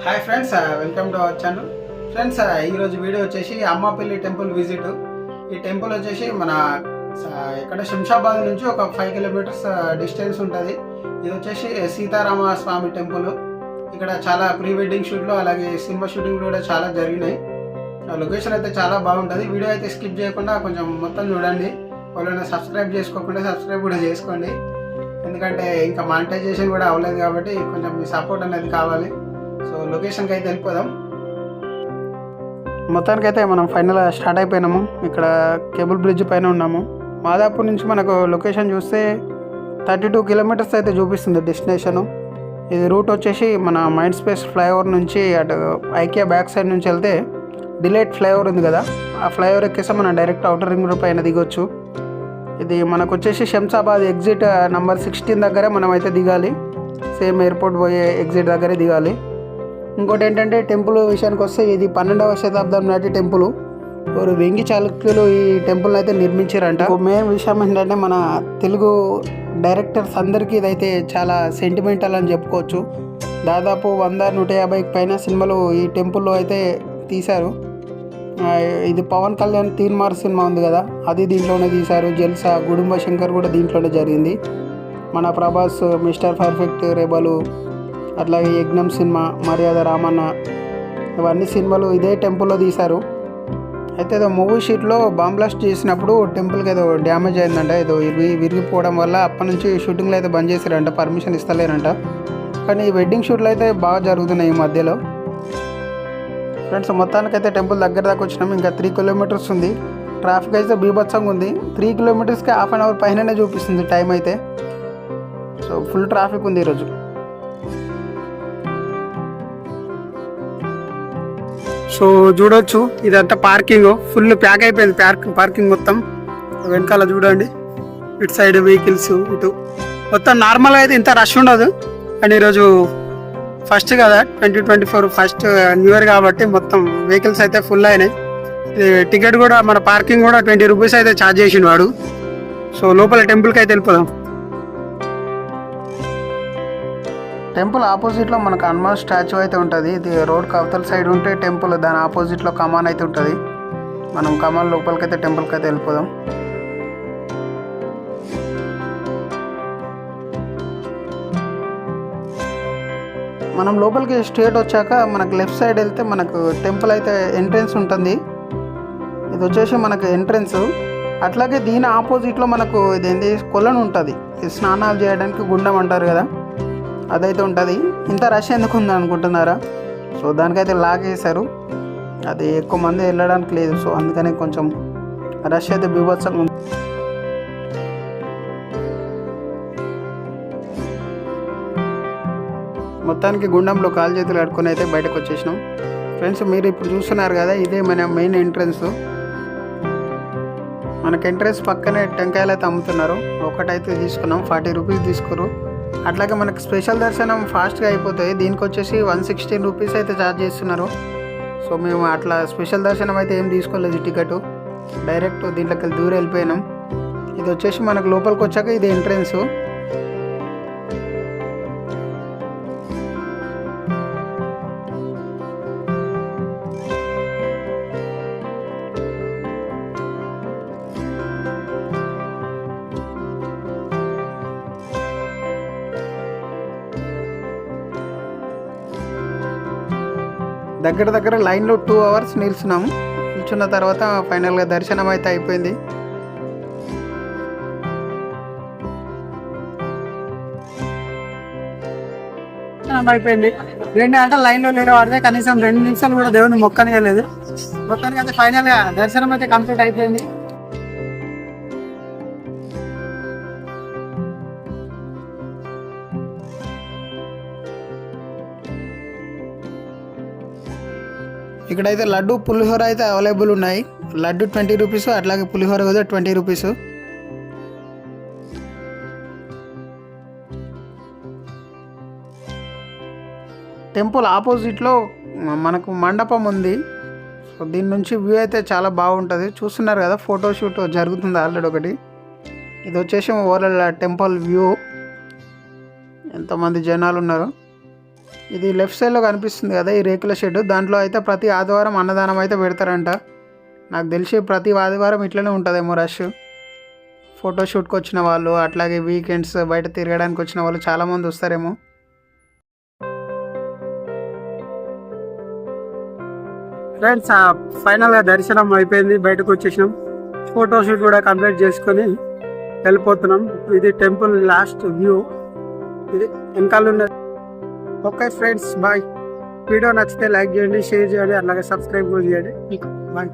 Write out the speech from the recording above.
Hi friends, welcome to our channel. Friends, ఈరోజు video వచ్చేసి Ammapalli temple visit. ఈ temple వచ్చేసి మన ఇక్కడ శంషాబాద్ నుంచి ఒక 5 కిలోమీటర్స్ డిస్టెన్స్ ఉంటుంది. ఇది వచ్చేసి సీతారామ స్వామి టెంపుల్. ఇక్కడ చాలా ప్రీ వెడ్డింగ్ షూట్లు అలాగే సినిమా షూటింగ్లు కూడా చాలా జరిగినాయి. లొకేషన్ అయితే చాలా బాగుంటుంది. వీడియో అయితే స్కిప్ చేయకుండా కొంచెం మొత్తం చూడండి. వాళ్ళని సబ్స్క్రైబ్ చేసుకోకుండా సబ్స్క్రైబ్ కూడా చేసుకోండి, ఎందుకంటే ఇంకా మానిటైజేషన్ కూడా అవ్వలేదు కాబట్టి కొంచెం మీ సపోర్ట్ అనేది కావాలి. సో లొకేషన్కి అయితే వెళ్ళిపోదాం. మొత్తానికి అయితే మనం ఫైనల్ స్టార్ట్ అయిపోయినాము. ఇక్కడ కేబుల్ బ్రిడ్జ్ పైన ఉన్నాము. మాదాపూర్ నుంచి మనకు లొకేషన్ చూస్తే 32 కిలోమీటర్స్ అయితే చూపిస్తుంది డెస్టినేషను. ఇది రూట్ వచ్చేసి మన మైండ్ స్పేస్ ఫ్లైఓవర్ నుంచి అటు ఐకియా బ్యాక్ సైడ్ నుంచి వెళ్తే డిలైట్ ఫ్లైఓవర్ ఉంది కదా, ఆ ఫ్లైఓవర్ ఎక్కేస్తే మనం డైరెక్ట్ అవుటర్ రింగ్ రోడ్ పైన దిగొచ్చు. ఇది మనకు వచ్చేసి శంషాబాద్ ఎగ్జిట్ నెంబర్ 16 దగ్గరే మనం అయితే దిగాలి. సేమ్ ఎయిర్పోర్ట్ పోయే ఎగ్జిట్ దగ్గరే దిగాలి. ఇంకోటి ఏంటంటే టెంపుల్ విషయానికి వస్తే ఇది 12వ శతాబ్దం నాటి టెంపుల్. ఒక వెంగి చాళుక్యులు ఈ టెంపుల్ అయితే నిర్మించారంట. మెయిన్ విషయం ఏంటంటే మన తెలుగు డైరెక్టర్స్ అందరికీ ఇదైతే చాలా సెంటిమెంటల్ అని చెప్పుకోవచ్చు. దాదాపు 100-150 పైన సినిమాలు ఈ టెంపుల్లో అయితే తీశారు. ఇది పవన్ కళ్యాణ్ తీన్మార్ సినిమా ఉంది కదా, అది దీంట్లోనే తీశారు. జల్సా, గుడుంబ శంకర్ కూడా దీంట్లోనే జరిగింది. మన ప్రభాస్ మిస్టర్ పర్ఫెక్ట్, రెబలు, అట్లాగే యజ్ఞం సినిమా, మర్యాద రామన్న, ఇవన్నీ సినిమాలు ఇదే టెంపుల్లో తీశారు. అయితే ఏదో మూవీ షూట్లో బాంబ్ బ్లాస్ట్ చేసినప్పుడు టెంపుల్కి ఏదో డ్యామేజ్ అయిందంట. ఏదో విరిగిపోవడం వల్ల అప్పటి నుంచి షూటింగ్లు అయితే బంద్ చేశారంట, పర్మిషన్ ఇస్తలేరంట. కానీ ఈ వెడ్డింగ్ షూట్లు అయితే బాగా జరుగుతున్నాయి ఈ మధ్యలో. ఫ్రెండ్స్, మొత్తానికైతే టెంపుల్ దగ్గర దాకా వచ్చినాము. ఇంకా 3 కిలోమీటర్స్ ఉంది. ట్రాఫిక్ అయితే బీభత్సంగా ఉంది. 3 కిలోమీటర్స్కి ½ అన్ అవర్ పైననే చూపిస్తుంది టైం అయితే. సో ఫుల్ ట్రాఫిక్ ఉంది ఈరోజు. సో చూడొచ్చు, ఇదంతా పార్కింగ్ ఫుల్ ప్యాక్ అయిపోయింది. పార్కింగ్ మొత్తం వెనకాల చూడండి, ఇటు సైడ్ వెహికల్స్, ఇటు మొత్తం నార్మల్గా అయితే ఇంత రష్ ఉండదు. కానీ ఈరోజు ఫస్ట్ కదా, 2024 ఫస్ట్ న్యూ ఇయర్ కాబట్టి మొత్తం వెహికల్స్ అయితే ఫుల్ అయినాయి. టికెట్ కూడా మన పార్కింగ్ కూడా 20 రూపీస్ అయితే ఛార్జ్ చేసిండు వాడు. సో లోపల టెంపుల్కి అయితే వెళ్ళిపోదాం. టెంపుల్ ఆపోజిట్లో మనకు హనుమాన్ స్టాచ్యూ అయితే ఉంటుంది. ఇది రోడ్ అవతల సైడ్ ఉంటే టెంపుల్, దాని ఆపోజిట్లో కమాన్ అయితే ఉంటుంది. మనం కమాన్ లోపలికైతే టెంపుల్కి అయితే వెళ్ళిపోదాం. మనం లోపలికి స్ట్రేట్ వచ్చాక మనకు లెఫ్ట్ సైడ్ వెళ్తే మనకు టెంపుల్ అయితే ఎంట్రెన్స్ ఉంటుంది. ఇది వచ్చేసి మనకు ఎంట్రెన్స్. అట్లాగే దీని ఆపోజిట్లో మనకు ఇదేంటి కొలను ఉంటుంది. ఇది స్నానాలు చేయడానికి గుండం అంటారు కదా, అదైతే ఉంటుంది. ఇంత రష్ ఎందుకు ఉంది అనుకుంటున్నారా? సో దానికైతే లాక్ చేశారు, అది ఎక్కువ మంది వెళ్ళడానికి లేదు. సో అందుకని కొంచెం రష్ అయితే బీభత్సంగా ఉంది. మొత్తానికి గుండంలో కాలు చేతులు కట్టుకొని అయితే బయటకు వచ్చేసినాం. ఫ్రెండ్స్, మీరు ఇప్పుడు చూస్తున్నారు కదా, ఇదే మన మెయిన్ ఎంట్రన్స్. మనకి ఎంట్రన్స్ పక్కనే టెంకాయలు అయితే అమ్ముతున్నారు. ఒకటైతే తీసుకున్నాం, 40 రూపీస్ తీసుకోరు. అట్లాగే మనకు స్పెషల్ దర్శనం ఫాస్ట్గా అయిపోతాయి. దీనికి వచ్చేసి 116 రూపీస్ అయితే ఛార్జ్ చేస్తున్నారు. సో మేము అట్లా స్పెషల్ దర్శనం అయితే ఏం తీసుకోలేదు, టికెట్ డైరెక్ట్ దీంట్లోకి వెళ్ళి దూరం వెళ్ళిపోయినాం. ఇది వచ్చేసి మనకు లోపలికి వచ్చాక ఇది ఎంట్రన్స్. దగ్గర లైన్లో 2 అవర్స్ నిల్చున్నాము. నిల్చున్న తర్వాత ఫైనల్గా దర్శనం అయితే అయిపోయింది. అయిపోయింది 2 గంటల లైన్లో నిలబడితే కనీసం 2 నిమిషాలు కూడా దేవుని మొక్కనియలేదు. మొత్తానికి అయితే ఫైనల్గా దర్శనం అయితే కంప్లీట్ అయిపోయింది. ఇక్కడైతే లడ్డు పులిహోర అయితే అవైలబుల్ ఉన్నాయి. లడ్డు 20 రూపీస్, అట్లాగే పులిహోర కూడా 20 రూపీస్. టెంపుల్ ఆపోజిట్లో మనకు మండపం ఉంది. సో దీని నుంచి వ్యూ అయితే చాలా బాగుంటుంది. చూస్తున్నారు కదా, ఫోటోషూట్ జరుగుతుంది ఆల్రెడీ ఒకటి. ఇది వచ్చేసి ఓవరాల్ టెంపుల్ వ్యూ. ఎంతమంది జనాలు ఉన్నారు. ఇది లెఫ్ట్ సైడ్లో కనిపిస్తుంది కదా ఈ రేకుల షెడ్, దాంట్లో అయితే ప్రతి ఆదివారం అన్నదానం అయితే పెడతారంట. నాకు తెలిసి ప్రతి ఆదివారం ఇట్లనే ఉంటుందేమో రష్. ఫోటోషూట్కి వచ్చిన వాళ్ళు, అట్లాగే వీకెండ్స్ బయట తిరగడానికి వచ్చిన వాళ్ళు చాలామంది వస్తారేమో. ఫ్రెండ్స్, ఫైనల్గా దర్శనం అయిపోయింది, బయటకు వచ్చేసినాం. ఫోటోషూట్ కూడా కంప్లీట్ చేసుకొని వెళ్ళిపోతున్నాం. ఇది టెంపుల్ లాస్ట్ వ్యూ, ఇది వెనకాల ఉన్నది. Okay friends, bye. వీడియో నచ్చితే లైక్ చేయండి, షేర్ చేయండి, అలాగే సబ్స్క్రైబ్ కూడా చేయండి. బాయ్.